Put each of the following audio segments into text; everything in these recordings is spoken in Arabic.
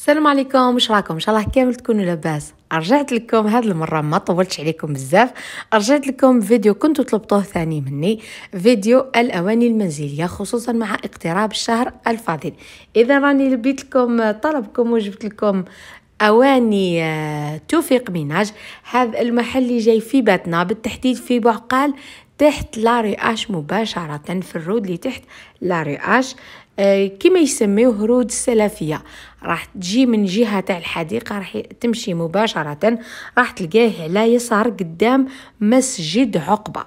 السلام عليكم، واش راكم؟ ان شاء الله كامل تكونوا لاباس. رجعت لكم هذه المره، ما طولتش عليكم بزاف. رجعت لكم فيديو كنتوا طلبتوه ثاني مني، فيديو الاواني المنزليه خصوصا مع اقتراب الشهر الفاضل. اذا راني لبيت لكم طلبكم وجبت لكم اواني توفيق ميناج. هذا المحل اللي جاي في باتنا، بالتحديد في بعقال تحت لارياش، مباشره في الرود اللي تحت لارياش. كما يسميوه رود السلفيه. راح تجي من جهه تاع الحديقه، راح تمشي مباشره، راح تلقاه على يسار قدام مسجد عقبه.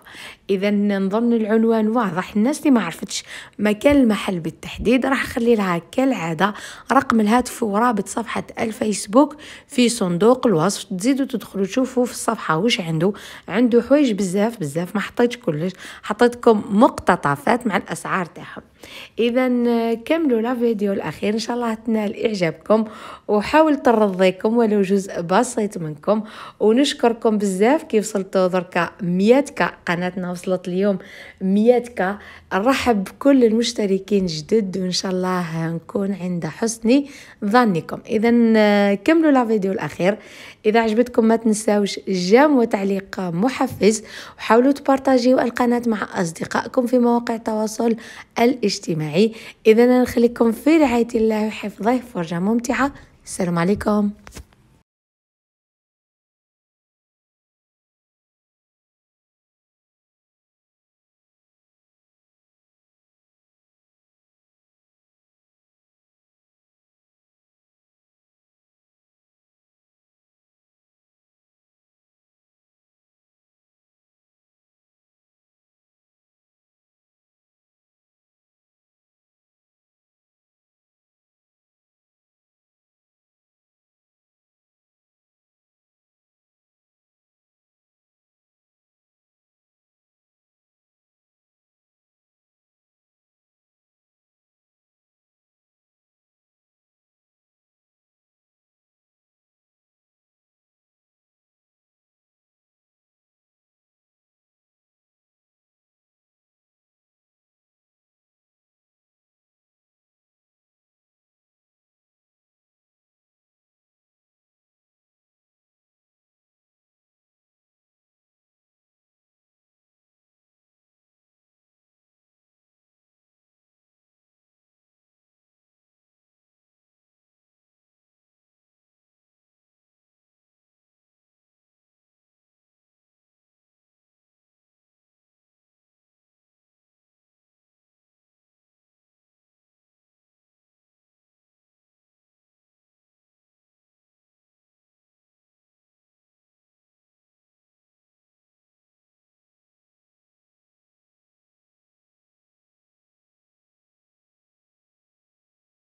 اذا نظن العنوان واضح. الناس اللي ما عرفتش مكان المحل بالتحديد، راح اخلي لها كالعاده رقم الهاتف ورابط صفحه الفيسبوك في صندوق الوصف. تزيدوا تدخلوا تشوفوا في الصفحه واش عنده حوايج بزاف بزاف. ما حطيتش كلش، حطيتكم مقتطفات مع الاسعار تاعهم. اذا كملوا لا فيديو الاخير، ان شاء الله تنال اعجابكم، وحاول ترضيكم ولو جزء بسيط منكم. ونشكركم بزاف كي وصلتوا دركا 100 قناتنا وصلت اليوم 100. نرحب بكل المشتركين جدد، وان شاء الله نكون عند حسن ظنكم. اذا كملوا لا فيديو الاخير. اذا عجبتكم ما تنساوش جيم وتعليق محفز، وحاولوا تبارطاجيو القناه مع اصدقائكم في مواقع التواصل الاجتماعي. اذا نخليكم في رعايه الله وحفظه، فرجه ممتعه. السلام عليكم.